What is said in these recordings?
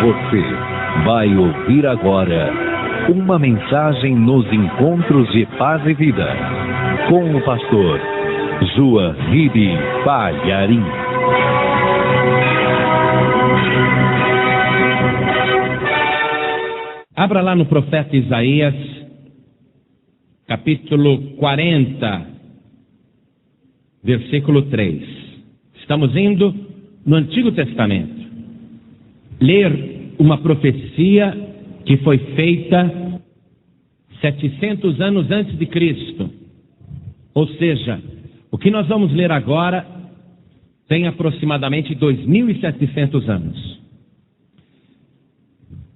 Você vai ouvir agora uma mensagem nos encontros de paz e vida com o pastor Joahide Palharim. Abra lá no profeta Isaías, capítulo 40, versículo 3. Estamos indo no Antigo Testamento ler uma profecia que foi feita 700 anos antes de Cristo. Ou seja, o que nós vamos ler agora tem aproximadamente 2.700 anos.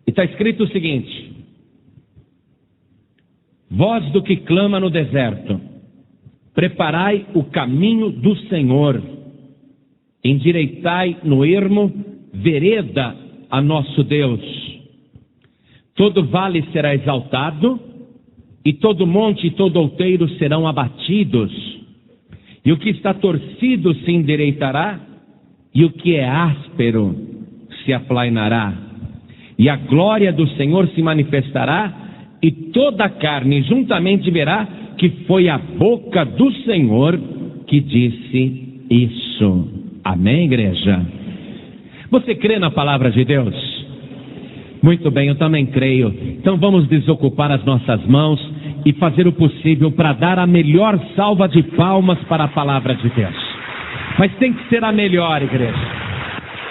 E está escrito o seguinte: voz do que clama no deserto, preparai o caminho do Senhor, endireitai no ermo vereda a nosso Deus. Todo vale será exaltado, e todo monte e todo outeiro serão abatidos, e o que está torcido se endireitará, e o que é áspero se aplainará. E a glória do Senhor se manifestará, e toda a carne juntamente verá que foi a boca do Senhor que disse isso. Amém, igreja? Você crê na palavra de Deus? Muito bem, eu também creio. Então vamos desocupar as nossas mãos e fazer o possível para dar a melhor salva de palmas para a palavra de Deus. Mas tem que ser a melhor, igreja.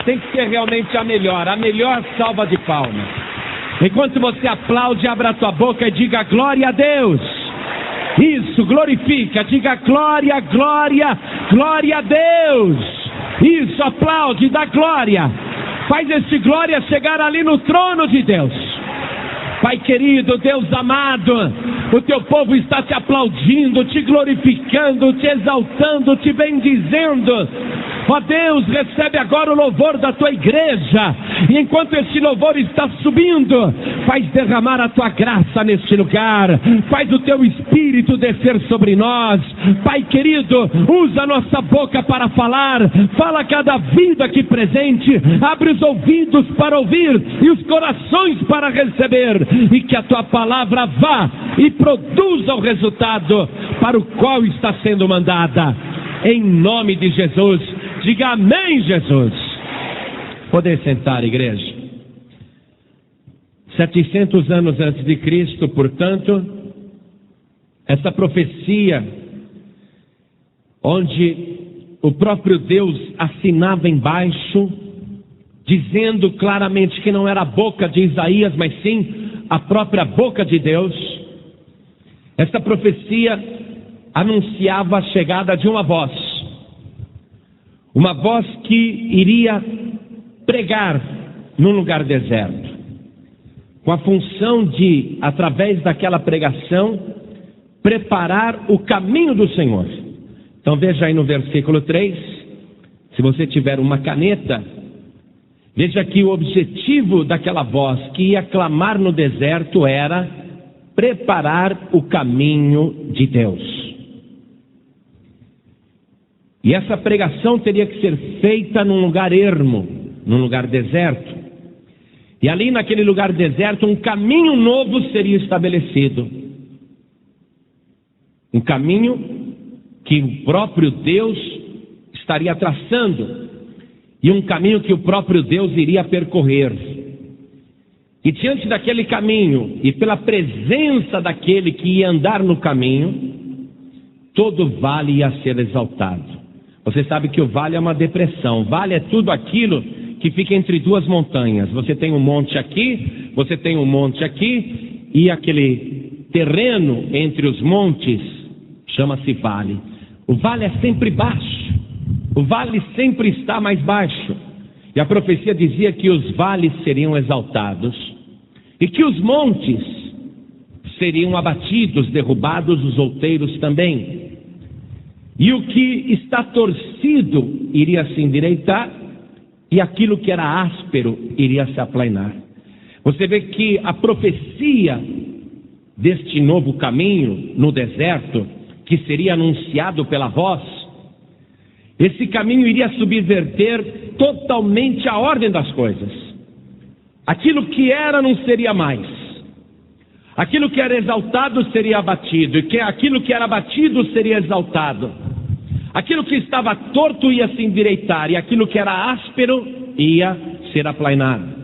Tem que ser realmente a melhor salva de palmas. Enquanto você aplaude, abra a tua boca e diga glória a Deus. Isso, glorifica, diga glória, glória, glória a Deus. Isso, aplaude, dá glória. Faz esse glória chegar ali no trono de Deus. Pai querido, Deus amado, o teu povo está te aplaudindo, te glorificando, te exaltando, te bendizendo. Ó Deus, recebe agora o louvor da tua igreja. E enquanto esse louvor está subindo, faz derramar a tua graça neste lugar. Faz o teu Espírito descer sobre nós. Pai querido, usa a nossa boca para falar. Fala a cada vida aqui presente. Abre os ouvidos para ouvir e os corações para receber. E que a tua palavra vá e produza o resultado para o qual está sendo mandada. Em nome de Jesus. Diga amém, Jesus. Poder sentar, igreja. 700 anos antes de Cristo, portanto, essa profecia, onde o próprio Deus assinava embaixo, dizendo claramente que não era a boca de Isaías, mas sim a própria boca de Deus. Essa profecia anunciava a chegada de uma voz que iria pregar num lugar deserto, com a função de, através daquela pregação, preparar o caminho do Senhor. Então veja aí no versículo 3, se você tiver uma caneta, veja que o objetivo daquela voz que ia clamar no deserto era preparar o caminho de Deus. E essa pregação teria que ser feita num lugar ermo, num lugar deserto. E ali naquele lugar deserto, um caminho novo seria estabelecido. Um caminho que o próprio Deus estaria traçando. E um caminho que o próprio Deus iria percorrer. E diante daquele caminho, e pela presença daquele que ia andar no caminho, todo vale ia ser exaltado. Você sabe que o vale é uma depressão. Vale é tudo aquilo que fica entre duas montanhas. Você tem um monte aqui, você tem um monte aqui, e aquele terreno entre os montes chama-se vale. O vale é sempre baixo. O vale sempre está mais baixo. E a profecia dizia que os vales seriam exaltados e que os montes seriam abatidos, derrubados, os outeiros também. E o que está torcido iria se endireitar, e aquilo que era áspero iria se aplainar. Você vê que a profecia deste novo caminho no deserto, que seria anunciado pela voz, esse caminho iria subverter totalmente a ordem das coisas. Aquilo que era não seria mais. Aquilo que era exaltado seria abatido, e que aquilo que era abatido seria exaltado. Aquilo que estava torto ia se endireitar, e aquilo que era áspero ia ser aplainado.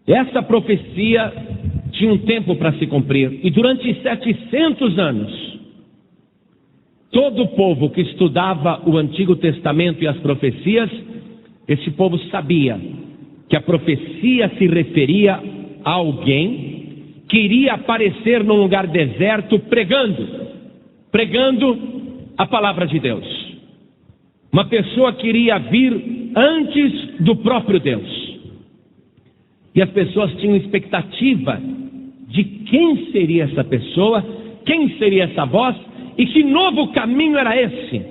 Essa profecia tinha um tempo para se cumprir, e durante 700 anos, todo o povo que estudava o Antigo Testamento e as profecias, esse povo sabia que a profecia se referia a alguém que iria aparecer num lugar deserto pregando a palavra de Deus. Uma pessoa que iria vir antes do próprio Deus. E as pessoas tinham expectativa de quem seria essa pessoa, quem seria essa voz e que novo caminho era esse.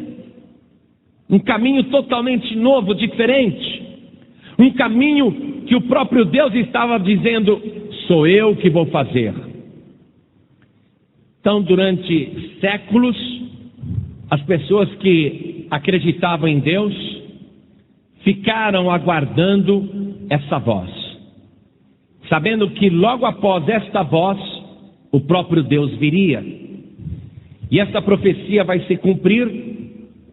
Um caminho totalmente novo, diferente. Um caminho que o próprio Deus estava dizendo: sou eu que vou fazer. Então, durante séculos, as pessoas que acreditavam em Deus ficaram aguardando essa voz, sabendo que logo após esta voz, o próprio Deus viria. E essa profecia vai se cumprir,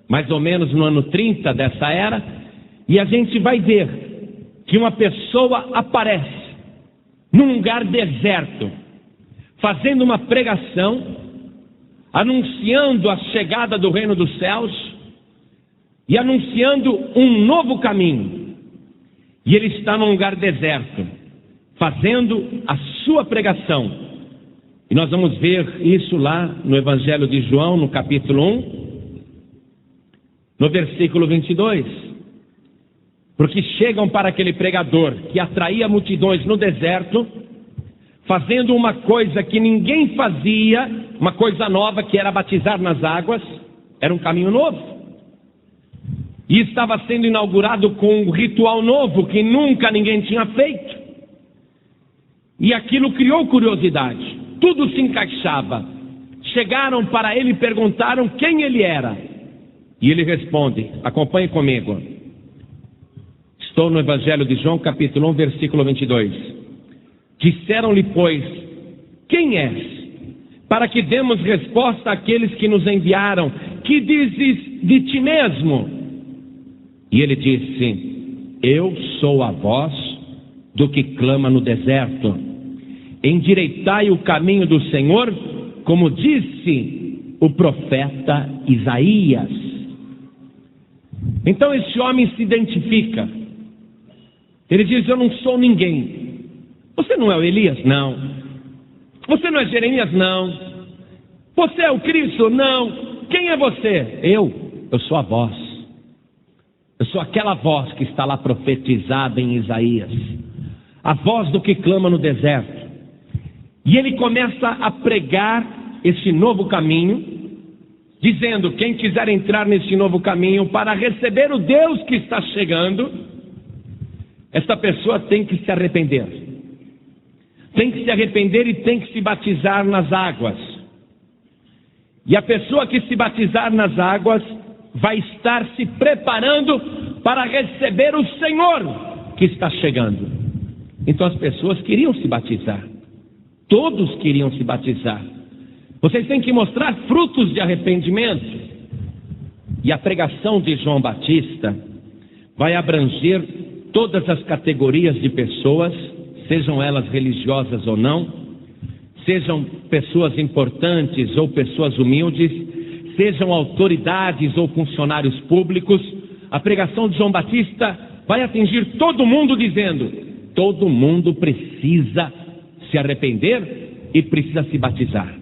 mais ou menos no ano 30 dessa era, e a gente vai ver que uma pessoa aparece num lugar deserto, fazendo uma pregação, anunciando a chegada do reino dos céus e anunciando um novo caminho. E ele está num lugar deserto, fazendo a sua pregação. E nós vamos ver isso lá no Evangelho de João, no capítulo 1, no versículo 22. Porque chegam para aquele pregador que atraía multidões no deserto, fazendo uma coisa que ninguém fazia, uma coisa nova, que era batizar nas águas. Era um caminho novo. E estava sendo inaugurado com um ritual novo que nunca ninguém tinha feito. E aquilo criou curiosidade. Tudo se encaixava. Chegaram para ele e perguntaram quem ele era. E ele responde, acompanhe comigo. Estou no Evangelho de João, capítulo 1, versículo 22. Disseram-lhe, pois, quem és? Para que demos resposta àqueles que nos enviaram. Que dizes de ti mesmo? E ele disse, eu sou a voz do que clama no deserto. Endireitai o caminho do Senhor, como disse o profeta Isaías. Então esse homem se identifica. Ele diz, eu não sou ninguém. Você não é o Elias? Não. Você não é Jeremias? Não. Você é o Cristo? Não. Quem é você? Eu sou a voz. Eu sou aquela voz que está lá profetizada em Isaías. A voz do que clama no deserto. E ele começa a pregar esse novo caminho, dizendo, quem quiser entrar nesse novo caminho para receber o Deus que está chegando, esta pessoa tem que se arrepender. Tem que se arrepender e tem que se batizar nas águas. E a pessoa que se batizar nas águas vai estar se preparando para receber o Senhor que está chegando. Então as pessoas queriam se batizar. Todos queriam se batizar. Vocês têm que mostrar frutos de arrependimento. E a pregação de João Batista vai abranger todas as categorias de pessoas, sejam elas religiosas ou não, sejam pessoas importantes ou pessoas humildes, sejam autoridades ou funcionários públicos. A pregação de João Batista vai atingir todo mundo, dizendo, todo mundo precisa se arrepender e precisa se batizar.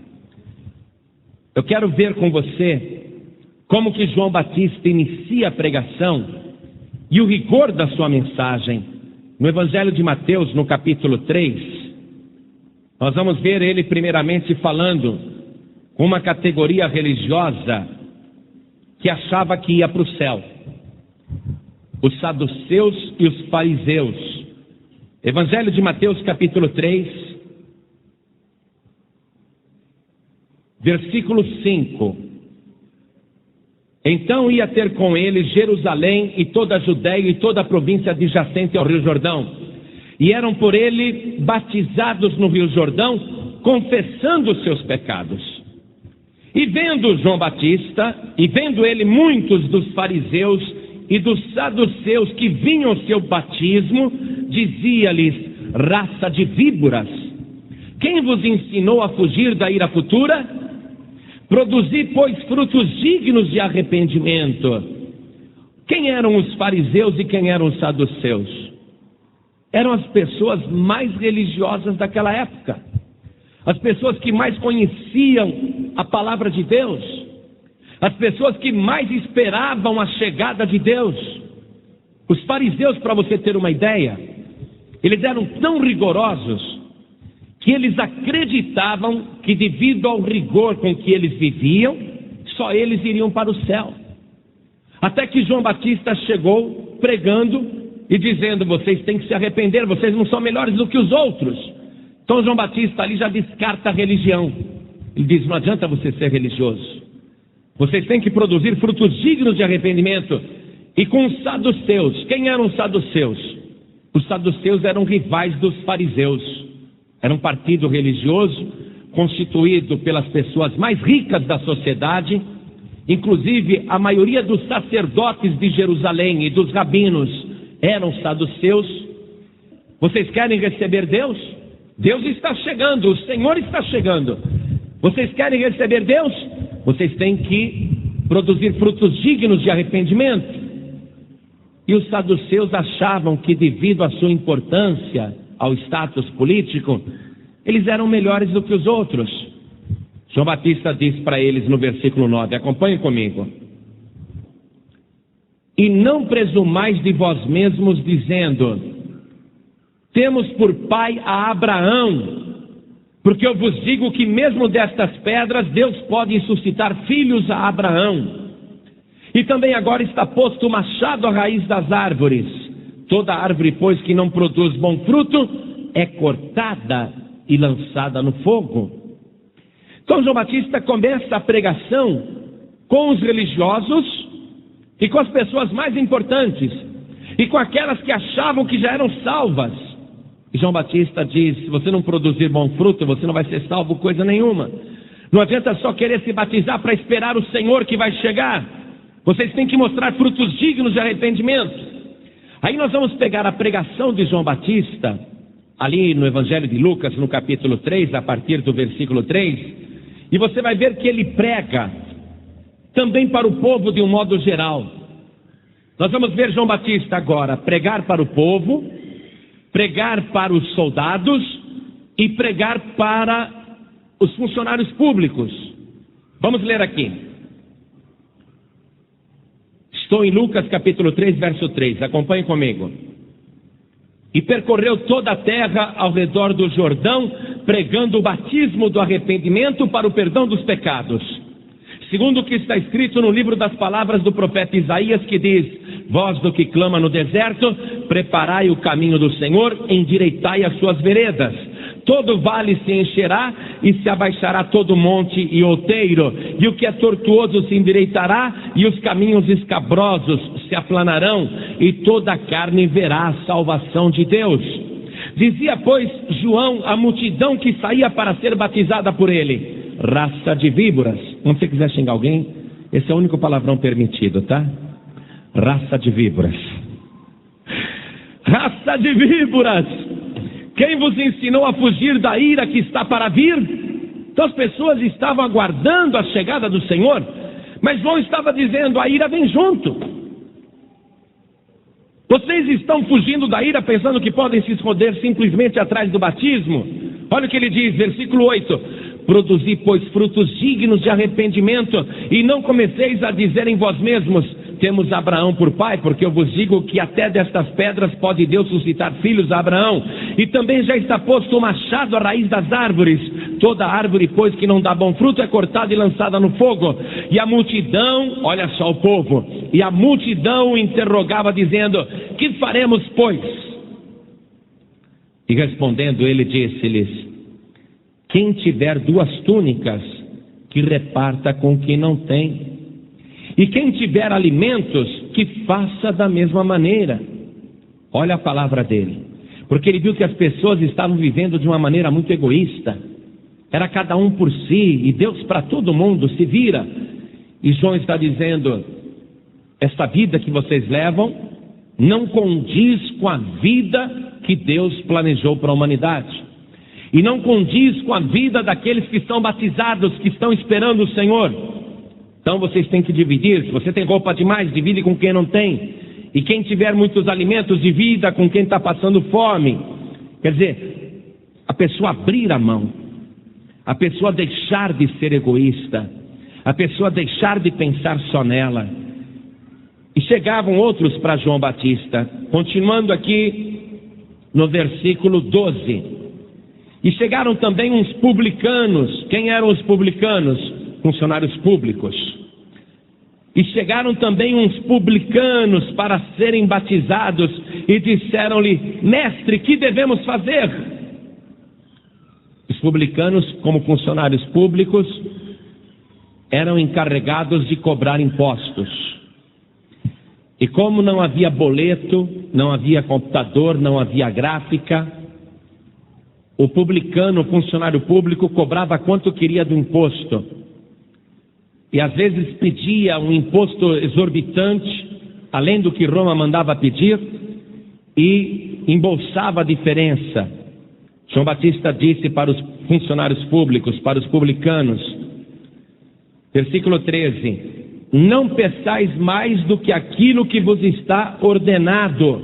Eu quero ver com você como que João Batista inicia a pregação e o rigor da sua mensagem. No Evangelho de Mateus, no capítulo 3, nós vamos ver ele primeiramente falando com uma categoria religiosa que achava que ia para o céu. Os saduceus e os fariseus. Evangelho de Mateus, capítulo 3, versículo 5. Então ia ter com ele Jerusalém e toda a Judéia e toda a província adjacente ao Rio Jordão, e eram por ele batizados no Rio Jordão, confessando os seus pecados. E vendo João Batista, e vendo ele muitos dos fariseus e dos saduceus que vinham ao seu batismo, dizia-lhes: raça de víboras, quem vos ensinou a fugir da ira futura? Produzi, pois, frutos dignos de arrependimento. Quem eram os fariseus e quem eram os saduceus? Eram as pessoas mais religiosas daquela época, as pessoas que mais conheciam a palavra de Deus, as pessoas que mais esperavam a chegada de Deus. Os fariseus, para você ter uma ideia, eles eram tão rigorosos que eles acreditavam que, devido ao rigor com que eles viviam, só eles iriam para o céu. Até que João Batista chegou pregando e dizendo: vocês têm que se arrepender, vocês não são melhores do que os outros. Então João Batista ali já descarta a religião. Ele diz: não adianta você ser religioso, vocês têm que produzir frutos dignos de arrependimento. E com os saduceus, quem eram os saduceus? Os saduceus eram rivais dos fariseus. Era um partido religioso constituído pelas pessoas mais ricas da sociedade. Inclusive a maioria dos sacerdotes de Jerusalém e dos rabinos eram saduceus. Vocês querem receber Deus? Deus está chegando, o Senhor está chegando. Vocês querem receber Deus? Vocês têm que produzir frutos dignos de arrependimento. E os saduceus achavam que, devido à sua importância, ao status político, eles eram melhores do que os outros. João Batista diz para eles no versículo 9, acompanhem comigo: e não presumais de vós mesmos dizendo: temos por pai a Abraão, porque eu vos digo que mesmo destas pedras Deus pode suscitar filhos a Abraão. E também agora está posto o machado à raiz das árvores. Toda árvore, pois, que não produz bom fruto, é cortada e lançada no fogo. Então João Batista começa a pregação com os religiosos e com as pessoas mais importantes, e com aquelas que achavam que já eram salvas. E João Batista diz: se você não produzir bom fruto, você não vai ser salvo coisa nenhuma. Não adianta só querer se batizar para esperar o Senhor que vai chegar. Vocês têm que mostrar frutos dignos de arrependimento. Aí nós vamos pegar a pregação de João Batista, ali no Evangelho de Lucas, no capítulo 3, a partir do versículo 3, e você vai ver que ele prega também para o povo de um modo geral. Nós vamos ver João Batista agora pregar para o povo, pregar para os soldados e pregar para os funcionários públicos. Vamos ler aqui. Estou em Lucas capítulo 3, verso 3, acompanhe comigo. E percorreu toda a terra ao redor do Jordão, pregando o batismo do arrependimento para o perdão dos pecados, segundo o que está escrito no livro das palavras do profeta Isaías, que diz: voz do que clama no deserto, preparai o caminho do Senhor, endireitai as suas veredas. Todo vale se encherá e se abaixará todo monte e outeiro, e o que é tortuoso se endireitará, e os caminhos escabrosos se aplanarão, e toda a carne verá a salvação de Deus. Dizia, pois, João à multidão que saía para ser batizada por ele: raça de víboras. Quando você quiser xingar alguém, esse é o único palavrão permitido, tá? Raça de víboras. Raça de víboras, quem vos ensinou a fugir da ira que está para vir? Então as pessoas estavam aguardando a chegada do Senhor, mas João estava dizendo: a ira vem junto. Vocês estão fugindo da ira pensando que podem se esconder simplesmente atrás do batismo? Olha o que ele diz, versículo 8: produzi, pois, frutos dignos de arrependimento, e não comeceis a dizer em vós mesmos: temos Abraão por pai, porque eu vos digo que até destas pedras pode Deus suscitar filhos a Abraão. E também já está posto o machado à raiz das árvores. Toda árvore, pois, que não dá bom fruto é cortada e lançada no fogo. E a multidão, olha só o povo, e a multidão interrogava dizendo: que faremos, pois? E respondendo ele disse-lhes: quem tiver 2 túnicas, que reparta com quem não tem. E quem tiver alimentos, que faça da mesma maneira. Olha a palavra dele: porque ele viu que as pessoas estavam vivendo de uma maneira muito egoísta. Era cada um por si, e Deus para todo mundo, se vira. E João está dizendo: esta vida que vocês levam não condiz com a vida que Deus planejou para a humanidade. E não condiz com a vida daqueles que estão batizados, que estão esperando o Senhor. Então vocês têm que dividir. Se você tem roupa demais, divide com quem não tem. E quem tiver muitos alimentos, divida com quem está passando fome. Quer dizer, a pessoa abrir a mão, a pessoa deixar de ser egoísta, a pessoa deixar de pensar só nela. E chegavam outros para João Batista, continuando aqui no versículo 12. E chegaram também uns publicanos. Quem eram os publicanos? Funcionários públicos. E chegaram também uns publicanos para serem batizados e disseram-lhe: mestre, que devemos fazer? Os publicanos, como funcionários públicos, eram encarregados de cobrar impostos. E como não havia boleto, não havia computador, não havia gráfica, o publicano, o funcionário público, cobrava quanto queria do imposto. E às vezes pedia um imposto exorbitante, além do que Roma mandava pedir, e embolsava a diferença. João Batista disse para os funcionários públicos, para os publicanos, versículo 13: não peçais mais do que aquilo que vos está ordenado.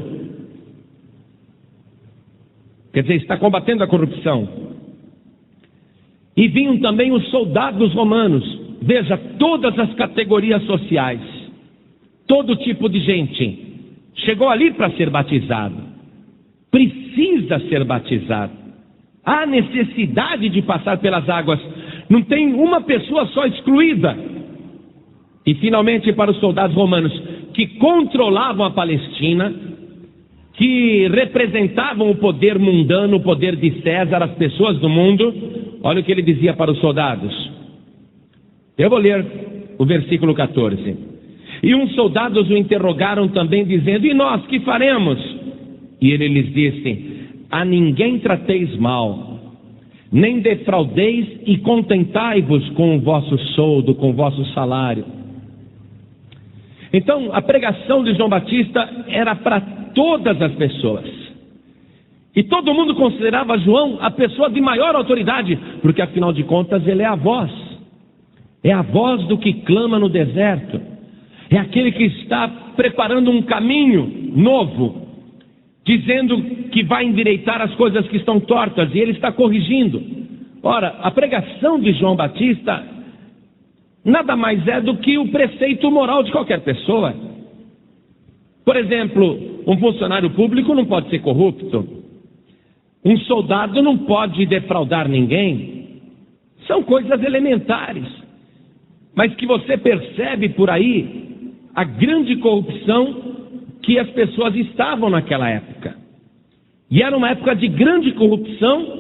Quer dizer, está combatendo a corrupção. E vinham também os soldados romanos. Veja, todas as categorias sociais, todo tipo de gente chegou ali para ser batizado. Precisa ser batizado. Há necessidade de passar pelas águas. Não tem uma pessoa só excluída. E finalmente para os soldados romanos que controlavam a Palestina, que representavam o poder mundano, o poder de César, as pessoas do mundo, olha o que ele dizia para os soldados. Eu vou ler o versículo 14. E uns soldados o interrogaram também, dizendo: e nós, que faremos? E ele lhes disse: a ninguém trateis mal, nem defraudeis, e contentai-vos com o vosso soldo, com o vosso salário. Então, a pregação de João Batista era para todas as pessoas. E todo mundo considerava João a pessoa de maior autoridade, porque afinal de contas ele é a voz. É a voz do que clama no deserto. É aquele que está preparando um caminho novo, dizendo que vai endireitar as coisas que estão tortas, e ele está corrigindo. Ora, a pregação de João Batista nada mais é do que o preceito moral de qualquer pessoa. Por exemplo, um funcionário público não pode ser corrupto. Um soldado não pode defraudar ninguém. São coisas elementares. Mas que você percebe por aí a grande corrupção que as pessoas estavam naquela época. E era uma época de grande corrupção,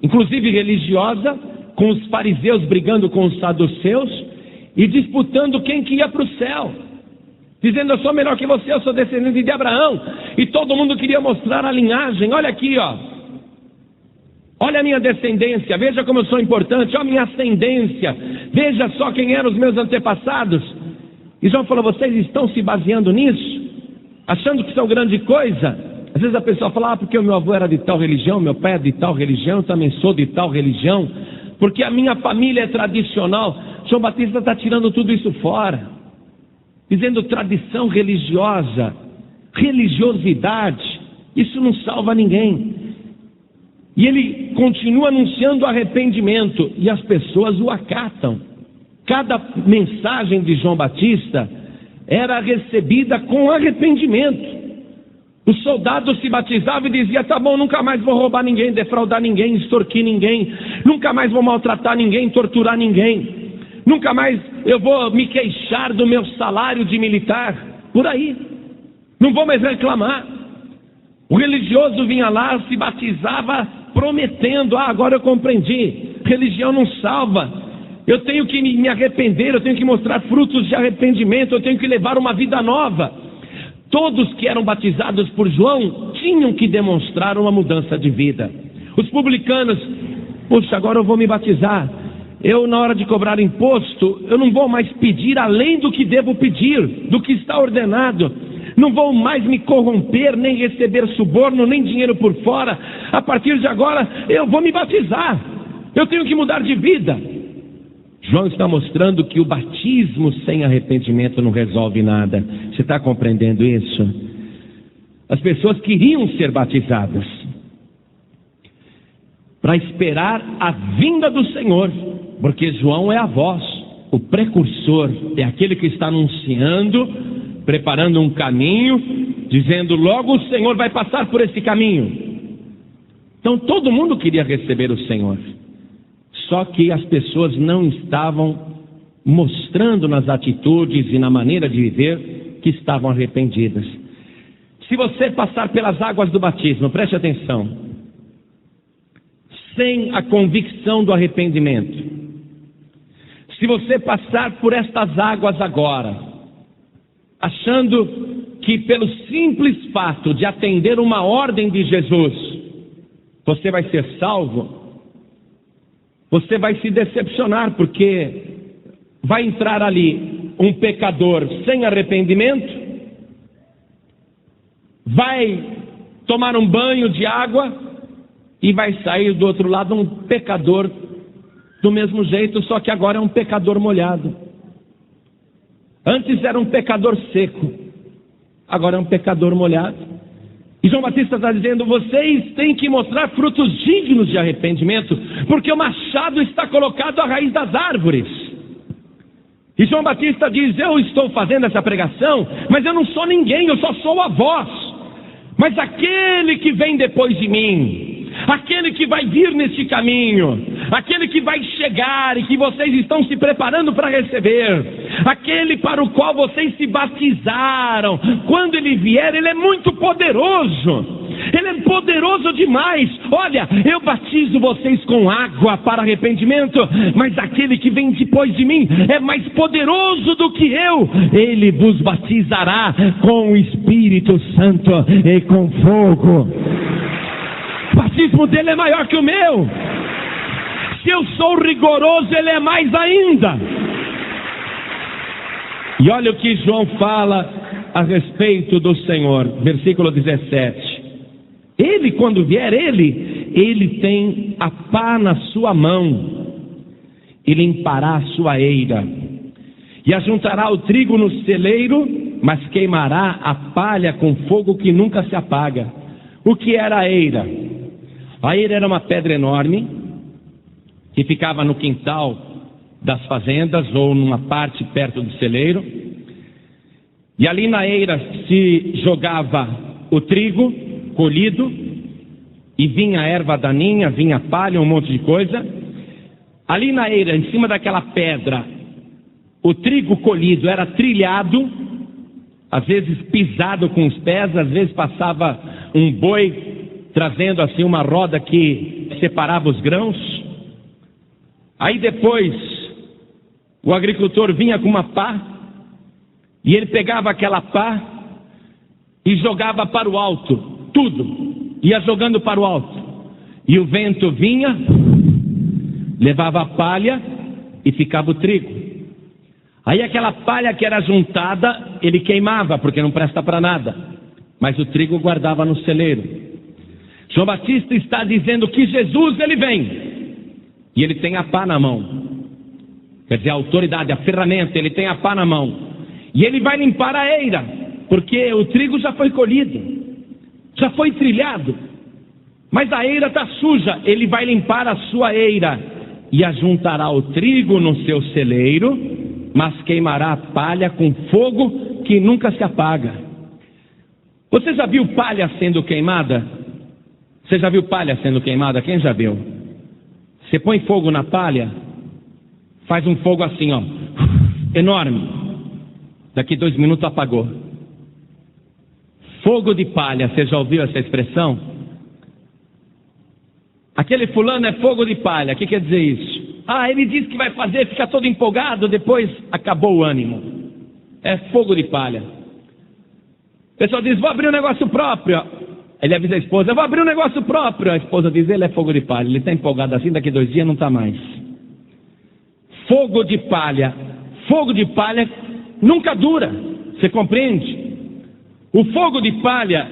inclusive religiosa, com os fariseus brigando com os saduceus e disputando quem que ia para o céu, dizendo: eu sou melhor que você, eu sou descendente de Abraão. E todo mundo queria mostrar a linhagem. Olha aqui, ó. Olha a minha descendência, veja como eu sou importante, olha a minha ascendência, veja só quem eram os meus antepassados. E João falou: vocês estão se baseando nisso? Achando que são grande coisa? Às vezes a pessoa fala: ah, porque o meu avô era de tal religião, meu pai é de tal religião, eu também sou de tal religião, porque a minha família é tradicional. João Batista está tirando tudo isso fora, dizendo tradição religiosa, religiosidade, isso não salva ninguém. E ele continua anunciando arrependimento, e as pessoas o acatam. Cada mensagem de João Batista era recebida com arrependimento. Os soldados se batizavam e diziam: tá bom, nunca mais vou roubar ninguém, defraudar ninguém, extorquir ninguém, nunca mais vou maltratar ninguém, torturar ninguém, nunca mais eu vou me queixar do meu salário de militar, por aí, não vou mais reclamar. O religioso vinha lá, se batizava prometendo: ah, agora eu compreendi, religião não salva, eu tenho que me arrepender, eu tenho que mostrar frutos de arrependimento, eu tenho que levar uma vida nova. Todos que eram batizados por João tinham que demonstrar uma mudança de vida. Os publicanos, puxa, agora eu vou me batizar. Eu, na hora de cobrar imposto, eu não vou mais pedir além do que devo pedir, do que está ordenado. Não vou mais me corromper, nem receber suborno, nem dinheiro por fora. A partir de agora, eu vou me batizar. Eu tenho que mudar de vida. João está mostrando que o batismo sem arrependimento não resolve nada. Você está compreendendo isso? As pessoas queriam ser batizadas para esperar a vinda do Senhor, porque João é a voz, o precursor, é aquele que está anunciando, preparando um caminho, dizendo: logo o Senhor vai passar por esse caminho. Então todo mundo queria receber o Senhor, só que as pessoas não estavam mostrando nas atitudes e na maneira de viver que estavam arrependidas. Se você passar pelas águas do batismo, preste atenção, sem a convicção do arrependimento, se você passar por estas águas agora, achando que pelo simples fato de atender uma ordem de Jesus, você vai ser salvo, você vai se decepcionar, porque vai entrar ali um pecador sem arrependimento, vai tomar um banho de água e vai sair do outro lado um pecador do mesmo jeito, só que agora é um pecador molhado. Antes era um pecador seco, agora é um pecador molhado. E João Batista está dizendo: vocês têm que mostrar frutos dignos de arrependimento, porque o machado está colocado à raiz das árvores. E João Batista diz: eu estou fazendo essa pregação, mas eu não sou ninguém, eu só sou a voz. Mas aquele que vem depois de mim, aquele que vai vir neste caminho, aquele que vai chegar e que vocês estão se preparando para receber, aquele para o qual vocês se batizaram, quando ele vier, ele é muito poderoso. Ele é poderoso demais. Olha, eu batizo vocês com água para arrependimento, mas aquele que vem depois de mim é mais poderoso do que eu. Ele vos batizará com o Espírito Santo e com fogo. O batismo dele é maior que o meu. Se eu sou rigoroso, ele é mais ainda. E olha o que João fala a respeito do Senhor, versículo 17. Ele, quando vier, ele tem a pá na sua mão, e limpará a sua eira, e ajuntará o trigo no celeiro, mas queimará a palha com fogo que nunca se apaga. O que era a eira? A eira era uma pedra enorme, que ficava no quintal das fazendas, ou numa parte perto do celeiro, e ali na eira se jogava o trigo colhido, e vinha erva daninha, vinha palha, um monte de coisa. Ali na eira, em cima daquela pedra, o trigo colhido era trilhado, às vezes pisado com os pés, às vezes passava um boi trazendo assim uma roda que separava os grãos. Aí depois o agricultor vinha com uma pá, e ele pegava aquela pá e jogava para o alto. Tudo ia jogando para o alto, e o vento vinha, levava a palha e ficava o trigo. Aí aquela palha que era juntada, ele queimava, porque não presta para nada, mas o trigo guardava no celeiro. João Batista está dizendo que Jesus, ele vem, e ele tem a pá na mão, quer dizer, a autoridade, a ferramenta, ele tem a pá na mão, e ele vai limpar a eira, porque o trigo já foi colhido, já foi trilhado, mas a eira está suja. Ele vai limpar a sua eira e ajuntará o trigo no seu celeiro, mas queimará a palha com fogo que nunca se apaga. Você já viu palha sendo queimada? Você já viu palha sendo queimada? Quem já viu? Você põe fogo na palha, faz um fogo assim, ó, enorme. Daqui 2 minutos apagou. Fogo de palha, você já ouviu essa expressão? Aquele fulano é fogo de palha, o que quer dizer isso? Ah, ele disse que vai fazer, fica todo empolgado, depois acabou o ânimo. É fogo de palha. O pessoal diz: vou abrir um negócio próprio. Ele avisa a esposa: eu vou abrir um negócio próprio. A esposa diz: ele é fogo de palha. Ele está empolgado assim, daqui 2 dias não está mais. Fogo de palha nunca dura. Você compreende? O fogo de palha,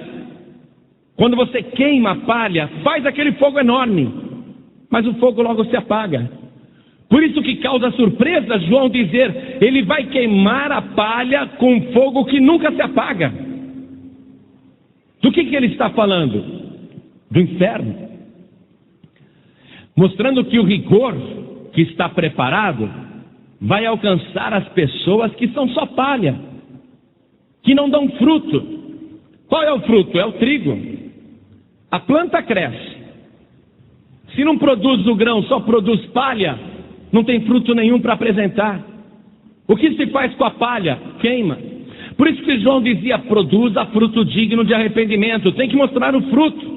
quando você queima a palha, faz aquele fogo enorme, mas o fogo logo se apaga. Por isso que causa surpresa João dizer: ele vai queimar a palha com fogo que nunca se apaga. Do que ele está falando? Do inferno. Mostrando que o rigor que está preparado vai alcançar as pessoas que são só palha, que não dão fruto. Qual é o fruto? É o trigo. A planta cresce. Se não produz o grão, só produz palha, não tem fruto nenhum para apresentar. O que se faz com a palha? Queima. Por isso que João dizia: produza fruto digno de arrependimento. Tem que mostrar o fruto.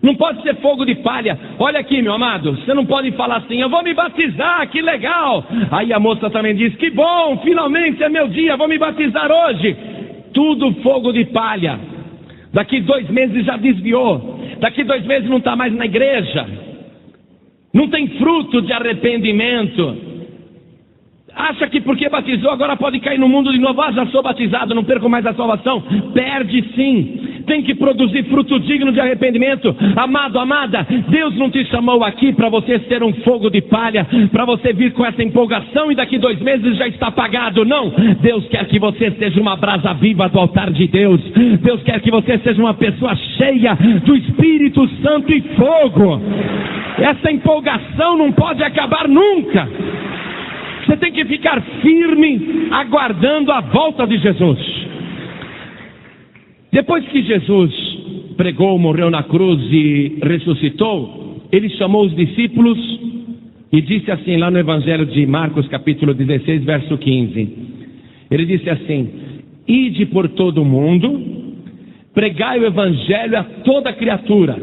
Não pode ser fogo de palha. Olha aqui, meu amado, você não pode falar assim: eu vou me batizar, que legal. Aí a moça também diz: que bom, finalmente é meu dia, vou me batizar hoje. Tudo fogo de palha. Daqui 2 meses já desviou. Daqui 2 meses não está mais na igreja. Não tem fruto de arrependimento. Acha que porque batizou agora pode cair no mundo de novo. Já sou batizado, não perco mais a salvação. Perde sim. Tem que produzir fruto digno de arrependimento. Amado, amada, Deus não te chamou aqui para você ser um fogo de palha, para você vir com essa empolgação e daqui 2 meses já está apagado. Não, Deus quer que você seja uma brasa viva do altar de Deus. Deus quer que você seja uma pessoa cheia do Espírito Santo e fogo. Essa empolgação não pode acabar nunca. Você tem que ficar firme, aguardando a volta de Jesus. Depois que Jesus pregou, morreu na cruz e ressuscitou, ele chamou os discípulos e disse assim, lá no Evangelho de Marcos, capítulo 16, verso 15. Ele disse assim: ide por todo o mundo, pregai o Evangelho a toda criatura.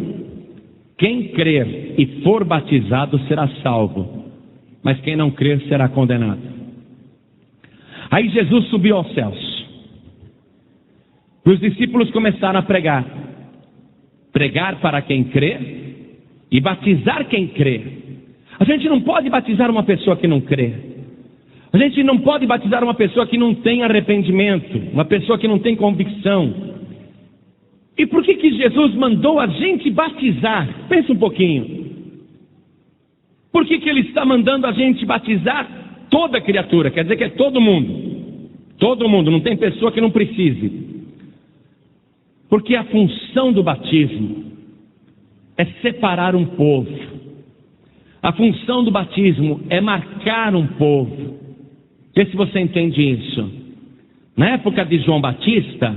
Quem crer e for batizado será salvo, mas quem não crer será condenado. Aí Jesus subiu aos céus. Os discípulos começaram a pregar. Pregar para quem crê e batizar quem crê. A gente não pode batizar uma pessoa que não crê. A gente não pode batizar uma pessoa que não tem arrependimento, uma pessoa que não tem convicção. E por que Jesus mandou a gente batizar? Pensa um pouquinho. Por que ele está mandando a gente batizar toda criatura? Quer dizer que é todo mundo. Todo mundo, não tem pessoa que não precise. Porque a função do batismo é separar um povo. A função do batismo é marcar um povo. Vê se você entende isso. Na época de João Batista,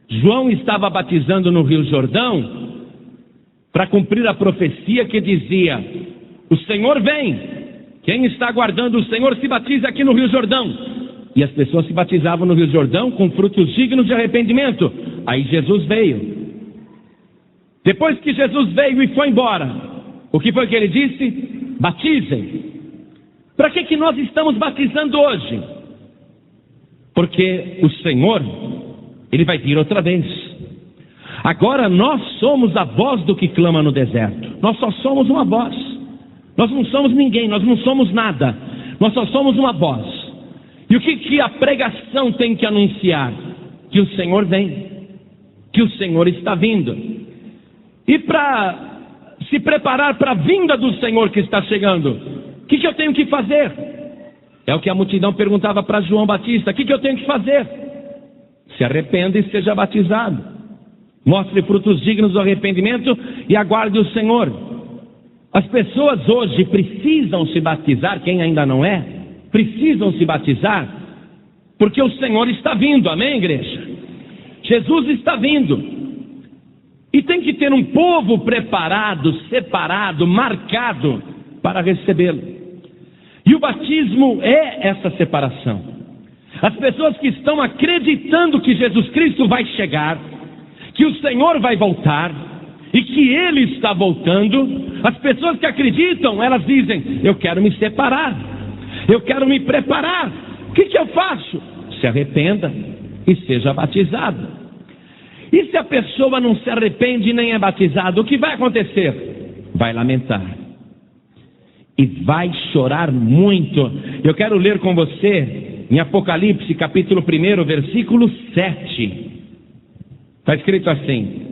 João estava batizando no Rio Jordão para cumprir a profecia que dizia: o Senhor vem, quem está aguardando o Senhor se batiza aqui no Rio Jordão. E as pessoas se batizavam no Rio Jordão com frutos dignos de arrependimento. Aí Jesus veio. Depois que Jesus veio e foi embora, o que foi que ele disse? Batizem. Para que nós estamos batizando hoje? Porque o Senhor, Ele vai vir outra vez. Agora nós somos a voz do que clama no deserto. Nós só somos uma voz. Nós não somos ninguém, nós não somos nada. Nós só somos uma voz. E o que a pregação tem que anunciar? Que o Senhor vem. Que o Senhor está vindo. E para se preparar para a vinda do Senhor que está chegando, o que eu tenho que fazer? É o que a multidão perguntava para João Batista: o que eu tenho que fazer? Se arrependa e seja batizado. Mostre frutos dignos do arrependimento e aguarde o Senhor. As pessoas hoje precisam se batizar, quem ainda não é, precisam se batizar, porque o Senhor está vindo, amém, igreja? Jesus está vindo. E tem que ter um povo preparado, separado, marcado para recebê-lo. E o batismo é essa separação. As pessoas que estão acreditando que Jesus Cristo vai chegar, que o Senhor vai voltar e que Ele está voltando, as pessoas que acreditam, elas dizem: eu quero me separar, eu quero me preparar. O que eu faço? Se arrependa e seja batizado. E se a pessoa não se arrepende nem é batizada, o que vai acontecer? Vai lamentar. E vai chorar muito. Eu quero ler com você em Apocalipse, capítulo 1, versículo 7. Está escrito assim: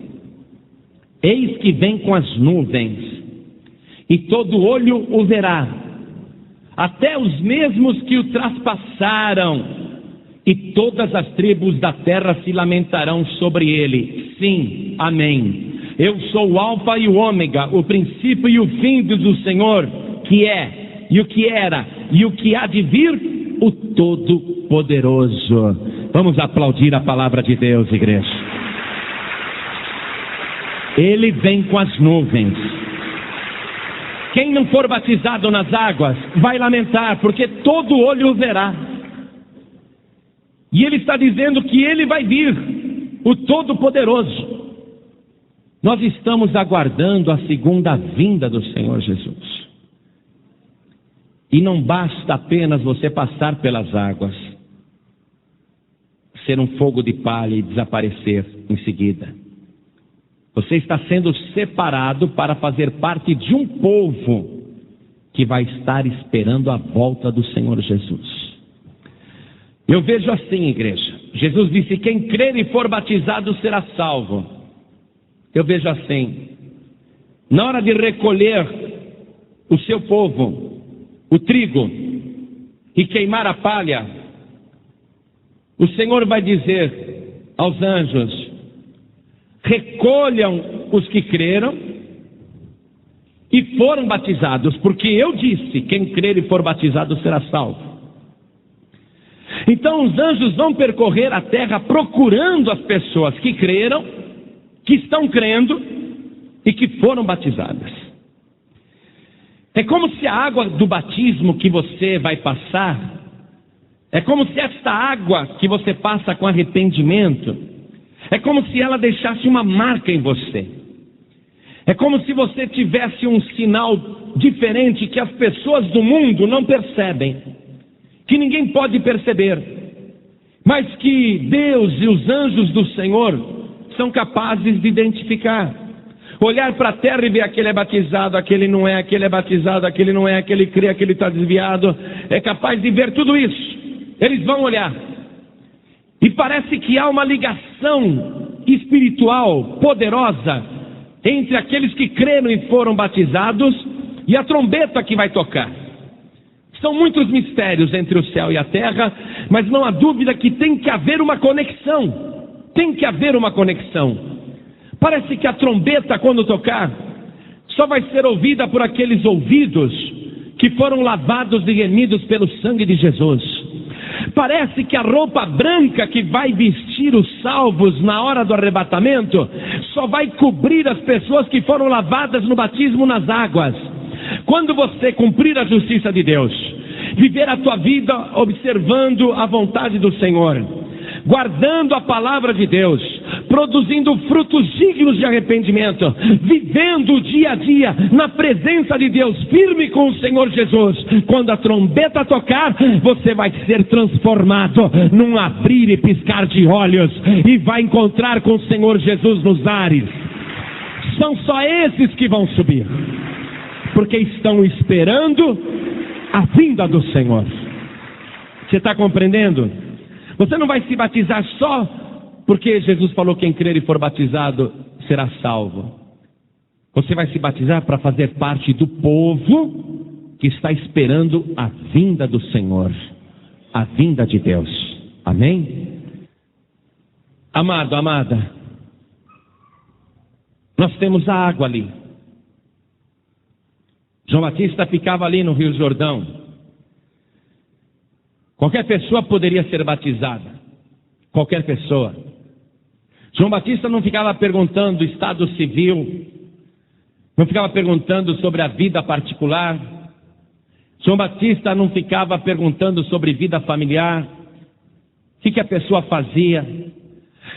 eis que vem com as nuvens, e todo olho o verá, até os mesmos que o traspassaram, e todas as tribos da terra se lamentarão sobre ele. Sim, amém. Eu sou o Alfa e o Ômega, o princípio e o fim do Senhor, que é, e o que era, e o que há de vir, o Todo-Poderoso. Vamos aplaudir a palavra de Deus, igreja. Ele vem com as nuvens. Quem não for batizado nas águas vai lamentar, porque todo olho o verá. E ele está dizendo que ele vai vir, o Todo-Poderoso. Nós estamos aguardando a segunda vinda do Senhor Jesus. E não basta apenas você passar pelas águas, ser um fogo de palha e desaparecer em seguida. Você está sendo separado para fazer parte de um povo que vai estar esperando a volta do Senhor Jesus. Eu vejo assim, igreja. Jesus disse: quem crer e for batizado será salvo. Eu vejo assim: na hora de recolher o seu povo, o trigo, e queimar a palha, o Senhor vai dizer aos anjos: recolham os que creram e foram batizados, porque eu disse: quem crer e for batizado será salvo. Então os anjos vão percorrer a terra procurando as pessoas que creram, que estão crendo e que foram batizadas. É como se a água do batismo que você vai passar, é como se esta água que você passa com arrependimento, é como se ela deixasse uma marca em você. É como se você tivesse um sinal diferente que as pessoas do mundo não percebem, que ninguém pode perceber, mas que Deus e os anjos do Senhor são capazes de identificar. Olhar para a terra e ver: aquele é batizado, aquele não é, aquele é batizado, aquele não é, aquele crê, aquele está desviado. É capaz de ver tudo isso. Eles vão olhar. E parece que há uma ligação espiritual poderosa entre aqueles que creram e foram batizados e a trombeta que vai tocar. São muitos mistérios entre o céu e a terra, mas não há dúvida que tem que haver uma conexão. Tem que haver uma conexão. Parece que a trombeta, quando tocar, só vai ser ouvida por aqueles ouvidos que foram lavados e remidos pelo sangue de Jesus. Parece que a roupa branca que vai vestir os salvos na hora do arrebatamento só vai cobrir as pessoas que foram lavadas no batismo nas águas. Quando você cumprir a justiça de Deus, viver a tua vida observando a vontade do Senhor, guardando a palavra de Deus, produzindo frutos dignos de arrependimento, vivendo o dia a dia na presença de Deus, firme com o Senhor Jesus, quando a trombeta tocar, você vai ser transformado num abrir e piscar de olhos e vai encontrar com o Senhor Jesus nos ares. São só esses que vão subir, porque estão esperando a vinda do Senhor. Você está compreendendo? Você não vai se batizar só porque Jesus falou: quem crer e for batizado será salvo. Você vai se batizar para fazer parte do povo que está esperando a vinda do Senhor, a vinda de Deus. Amém? Amado, amada, nós temos a água ali. João Batista ficava ali no Rio Jordão. Qualquer pessoa poderia ser batizada. Qualquer pessoa. João Batista não ficava perguntando do estado civil, não ficava perguntando sobre a vida particular. João Batista não ficava perguntando sobre vida familiar, o que a pessoa fazia.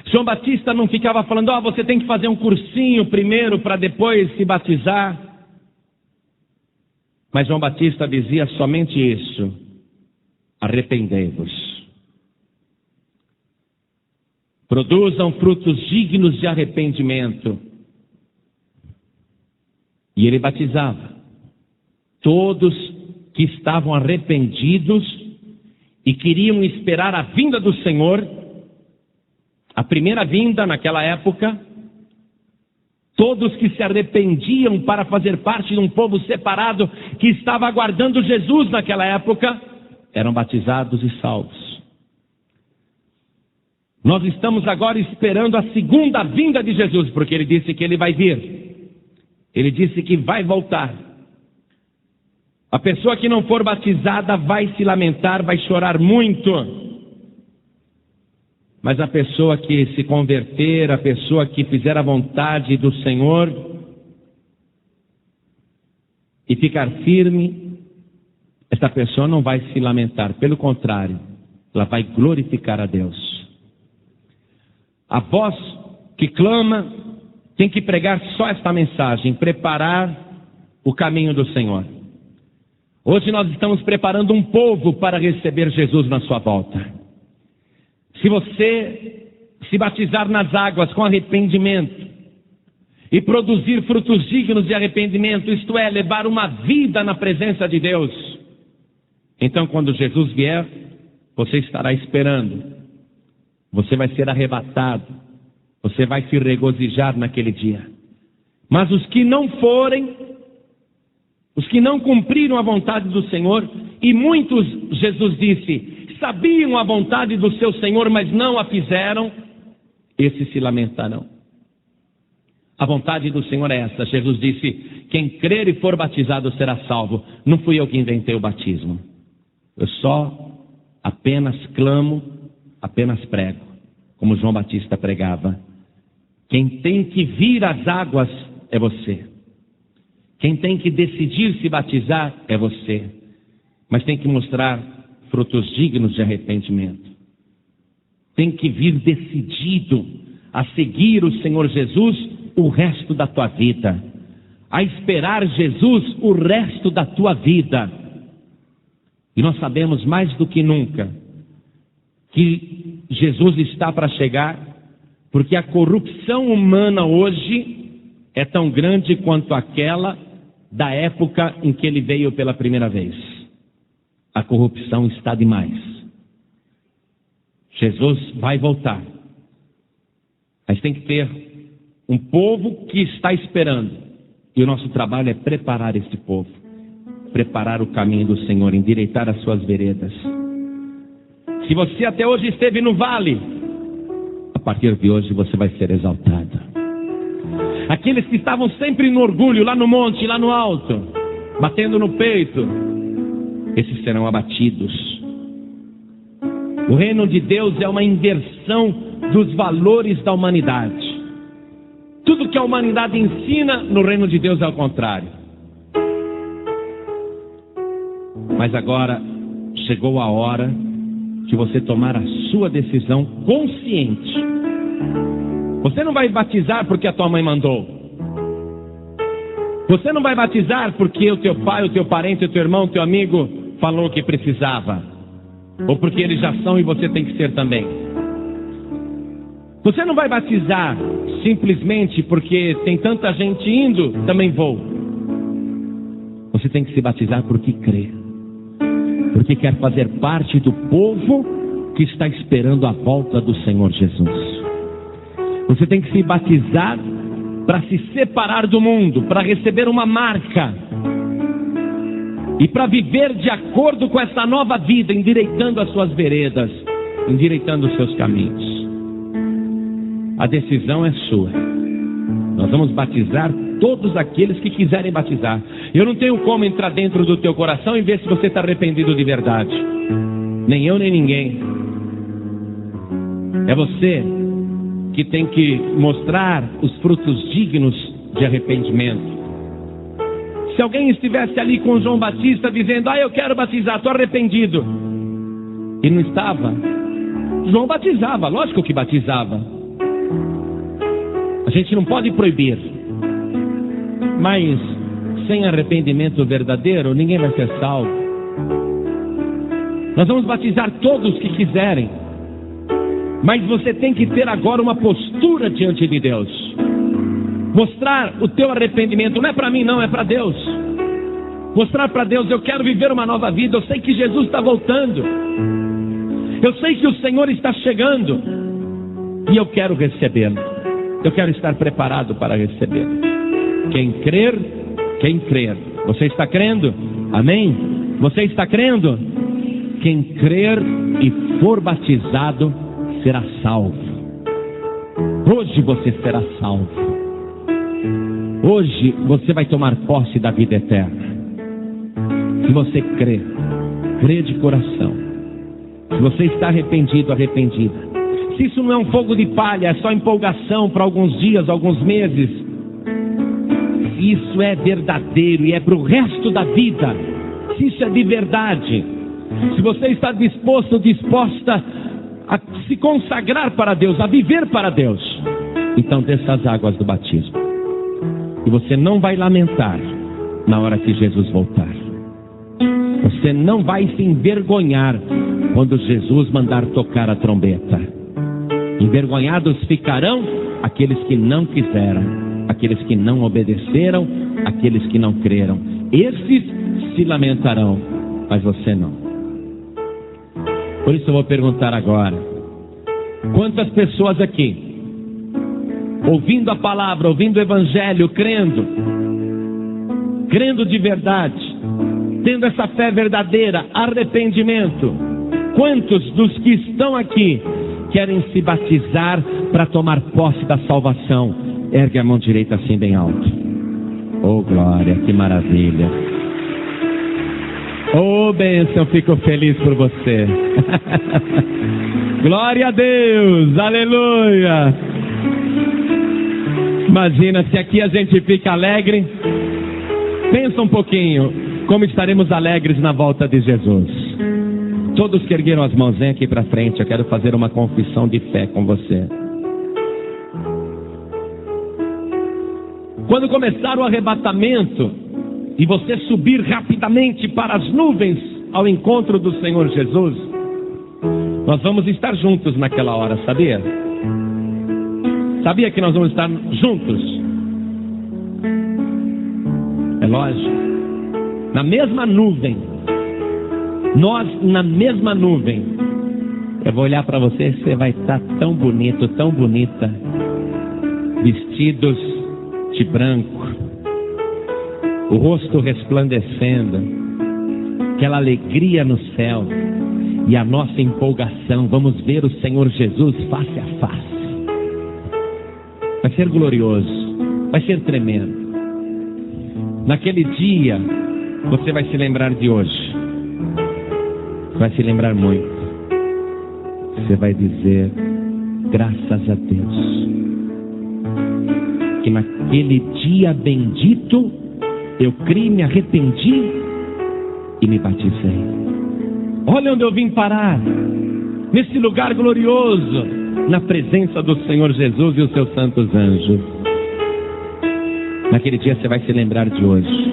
João Batista não ficava falando: você tem que fazer um cursinho primeiro para depois se batizar. Mas João Batista dizia somente isso: arrependei-vos. produzam frutos dignos de arrependimento. E ele batizava todos que estavam arrependidos e queriam esperar a vinda do Senhor, a primeira vinda naquela época. Todos que se arrependiam para fazer parte de um povo separado que estava aguardando Jesus naquela época, eram batizados e salvos. Nós estamos agora esperando a segunda vinda de Jesus, porque ele disse que ele vai vir. Ele disse que vai voltar. A pessoa que não for batizada vai se lamentar, vai chorar muito. Mas a pessoa que se converter, a pessoa que fizer a vontade do Senhor e ficar firme, essa pessoa não vai se lamentar. Pelo contrário, ela vai glorificar a Deus. A voz que clama tem que pregar só esta mensagem: preparar o caminho do Senhor. Hoje nós estamos preparando um povo para receber Jesus na sua volta. Se você se batizar nas águas com arrependimento e produzir frutos dignos de arrependimento, isto é, levar uma vida na presença de Deus, então quando Jesus vier, você estará esperando, você vai ser arrebatado, você vai se regozijar naquele dia. Mas os que não forem, os que não cumpriram a vontade do Senhor, e muitos, Jesus disse, sabiam a vontade do seu Senhor, mas não a fizeram, esses se lamentarão. A vontade do Senhor é essa. Jesus disse: quem crer e for batizado será salvo. Não fui eu que inventei o batismo. Eu só apenas clamo, apenas prego, como João Batista pregava. Quem tem que vir às águas é você. Quem tem que decidir se batizar é você. Mas tem que mostrar frutos dignos de arrependimento. Tem que vir decidido a seguir o Senhor Jesus o resto da tua vida, a esperar Jesus o resto da tua vida. E nós sabemos mais do que nunca que Jesus está para chegar, porque a corrupção humana hoje é tão grande quanto aquela da época em que ele veio pela primeira vez. A corrupção está demais. Jesus vai voltar. Mas tem que ter um povo que está esperando. E o nosso trabalho é preparar esse povo. Preparar o caminho do Senhor, endireitar as suas veredas. Se você até hoje esteve no vale, a partir de hoje você vai ser exaltado. Aqueles que estavam sempre no orgulho, lá no monte, lá no alto, batendo no peito, esses serão abatidos. O reino de Deus é uma inversão dos valores da humanidade. Tudo que a humanidade ensina, no reino de Deus é o contrário. Mas agora chegou a hora de você tomar a sua decisão consciente. Você não vai batizar porque a tua mãe mandou. Você não vai batizar porque o teu pai, o teu parente, o teu irmão, o teu amigo falou que precisava, ou porque eles já são e você tem que ser também. Você não vai batizar simplesmente porque tem tanta gente indo, também vou. Você tem que se batizar porque crê, porque quer fazer parte do povo que está esperando a volta do Senhor Jesus. Você tem que se batizar para se separar do mundo, para receber uma marca e para viver de acordo com essa nova vida, endireitando as suas veredas, endireitando os seus caminhos. A decisão é sua. Nós vamos batizar todos aqueles que quiserem batizar. Eu não tenho como entrar dentro do teu coração e ver se você está arrependido de verdade. Nem eu, nem ninguém. É você que tem que mostrar os frutos dignos de arrependimento. Se alguém estivesse ali com João Batista dizendo: eu quero batizar, estou arrependido, e não estava, João batizava, lógico que batizava. A gente não pode proibir, mas sem arrependimento verdadeiro ninguém vai ser salvo. Nós vamos batizar todos que quiserem. Mas você tem que ter agora uma postura diante de Deus. Mostrar o teu arrependimento, não é para mim não, é para Deus. Mostrar para Deus, eu quero viver uma nova vida, eu sei que Jesus está voltando. Eu sei que o Senhor está chegando. E eu quero recebê-lo. Eu quero estar preparado para recebê-lo. Quem crer, quem crer. Você está crendo? Amém? Você está crendo? Quem crer e for batizado será salvo. Hoje você será salvo. Hoje você vai tomar posse da vida eterna. Se você crê, crê de coração. Se você está arrependido, arrependida. Se isso não é um fogo de palha, é só empolgação para alguns dias, alguns meses. Se isso é verdadeiro e é para o resto da vida, se isso é de verdade, se você está disposto, disposta a se consagrar para Deus, a viver para Deus, então desça as águas do batismo. E você não vai lamentar na hora que Jesus voltar. Você não vai se envergonhar quando Jesus mandar tocar a trombeta. Envergonhados ficarão aqueles que não quiseram, aqueles que não obedeceram, aqueles que não creram. Esses se lamentarão, mas você não. Por isso eu vou perguntar agora: quantas pessoas aqui, ouvindo a palavra, ouvindo o evangelho, crendo de verdade, tendo essa fé verdadeira, arrependimento, quantos dos que estão aqui querem se batizar para tomar posse da salvação? Ergue a mão direita assim bem alto. Oh glória, que maravilha. Oh bênção, fico feliz por você. Glória a Deus, aleluia. Imagina se aqui a gente fica alegre. Pensa um pouquinho como estaremos alegres na volta de Jesus. Todos que ergueram as mãos, vem aqui para frente. Eu quero fazer uma confissão de fé com você. Quando começar o arrebatamento e você subir rapidamente para as nuvens ao encontro do Senhor Jesus, nós vamos estar juntos naquela hora, sabia? Sabia que nós vamos estar juntos? É lógico. Na mesma nuvem. Nós na mesma nuvem. Eu vou olhar para você, você vai estar tão bonito, tão bonita, vestidos de branco, o rosto resplandecendo, aquela alegria no céu e a nossa empolgação. Vamos ver o Senhor Jesus face a face. Vai ser glorioso, vai ser tremendo. Naquele dia, você vai se lembrar de hoje. Vai se lembrar muito. Você vai dizer: graças a Deus, que naquele dia bendito, eu criei, me arrependi e me batizei. Olha onde eu vim parar. Nesse lugar glorioso, na presença do Senhor Jesus e os seus santos anjos. Naquele dia você vai se lembrar de hoje.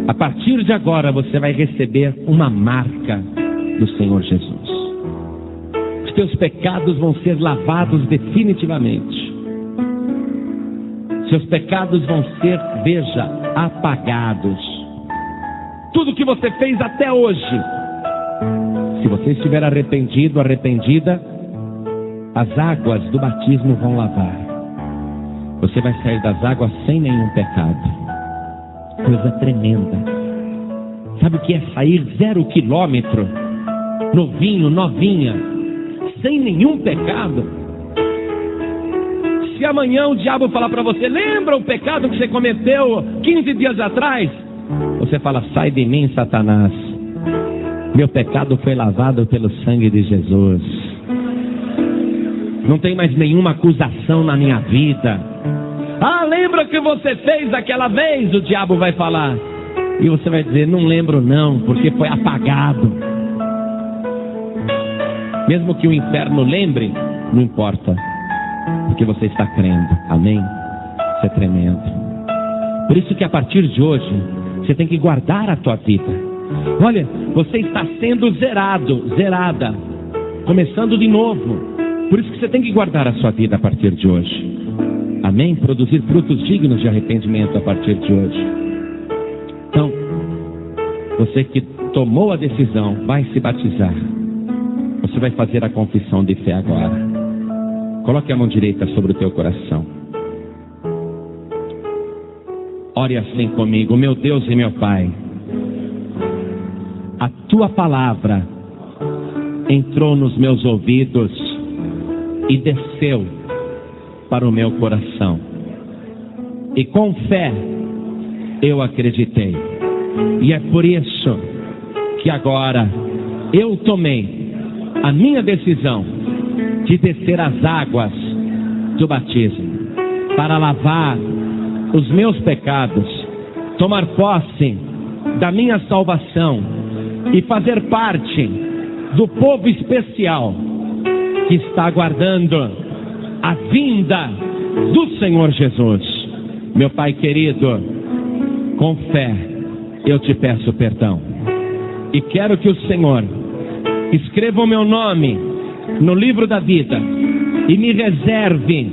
A partir de agora você vai receber uma marca do Senhor Jesus. Os teus pecados vão ser lavados definitivamente. Seus pecados vão ser, veja, apagados. Tudo que você fez até hoje, se você estiver arrependido, arrependida, as águas do batismo vão lavar. Você vai sair das águas sem nenhum pecado. Coisa tremenda. Sabe o que é sair 0 quilômetro, novinho, novinha, sem nenhum pecado? Se amanhã o diabo falar para você: lembra o pecado que você cometeu 15 dias atrás? Você fala: sai de mim, Satanás. Meu pecado foi lavado pelo sangue de Jesus. Não tem mais nenhuma acusação na minha vida. Ah, lembra o que você fez aquela vez? O diabo vai falar. E você vai dizer: não lembro não, porque foi apagado. Mesmo que o inferno lembre, não importa, porque você está crendo. Amém? Isso é tremendo. Por isso que a partir de hoje, você tem que guardar a tua vida. Olha, você está sendo zerado, zerada, começando de novo. Por isso que você tem que guardar a sua vida a partir de hoje. Amém? Produzir frutos dignos de arrependimento a partir de hoje. Então, você que tomou a decisão, vai se batizar. Você vai fazer a confissão de fé agora. Coloque a mão direita sobre o teu coração. Ore assim comigo. Meu Deus e meu Pai, a tua palavra entrou nos meus ouvidos e desceu para o meu coração. E com fé eu acreditei. E é por isso que agora eu tomei a minha decisão de descer as águas do batismo para lavar os meus pecados, tomar posse da minha salvação e fazer parte do povo especial que está aguardando a vinda do Senhor Jesus. Meu Pai querido, com fé eu te peço perdão e quero que o Senhor escreva o meu nome no livro da vida e me reserve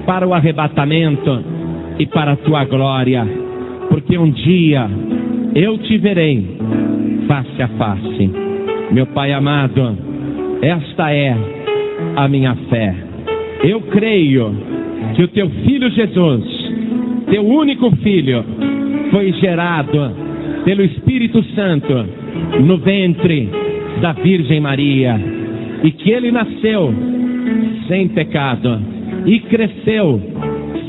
para o arrebatamento e para a tua glória, porque um dia eu te verei face a face. Meu Pai amado, esta é a minha fé. Eu creio que o teu Filho Jesus, teu único Filho, foi gerado pelo Espírito Santo no ventre da Virgem Maria, e que ele nasceu sem pecado e cresceu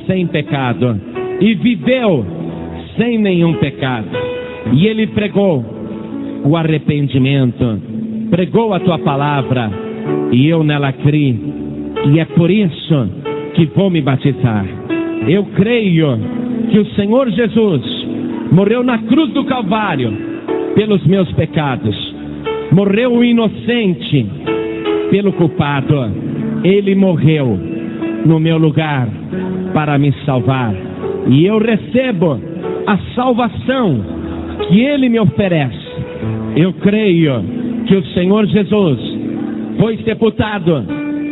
sem pecado e viveu sem nenhum pecado, e ele pregou o arrependimento, pregou a tua palavra, e eu nela criei, e é por isso que vou me batizar. Eu creio que o Senhor Jesus morreu na cruz do Calvário pelos meus pecados, morreu o inocente pelo culpado. Ele morreu no meu lugar para me salvar, e eu recebo a salvação que Ele me oferece. Eu creio que o Senhor Jesus foi sepultado,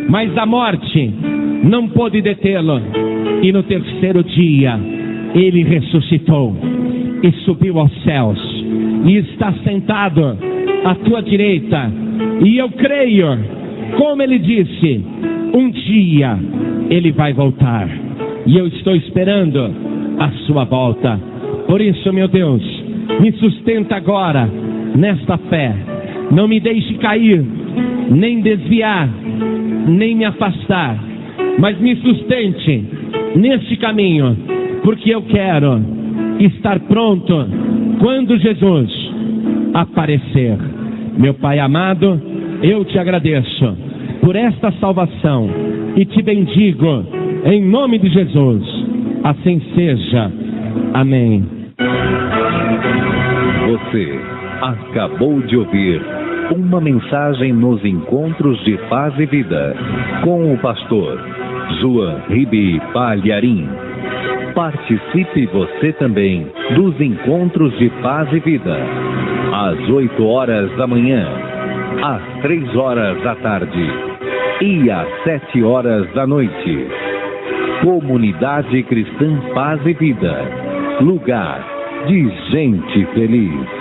mas a morte não pôde detê-lo, e no terceiro dia Ele ressuscitou e subiu aos céus e está sentado à tua direita. E eu creio, como Ele disse, um dia Ele vai voltar, e eu estou esperando a sua volta. Por isso, meu Deus, me sustenta agora nesta fé, não me deixe cair, nem desviar, nem me afastar, mas me sustente neste caminho, porque eu quero estar pronto quando Jesus aparecer. Meu Pai amado, eu te agradeço por esta salvação e te bendigo em nome de Jesus. Assim seja. Amém. Você acabou de ouvir uma mensagem nos Encontros de Paz e Vida com o pastor João Ribe Palharim. Participe você também dos Encontros de Paz e Vida, às 8 horas da manhã, às 3 horas da tarde e às 7 horas da noite. Comunidade Cristã Paz e Vida, lugar de gente feliz.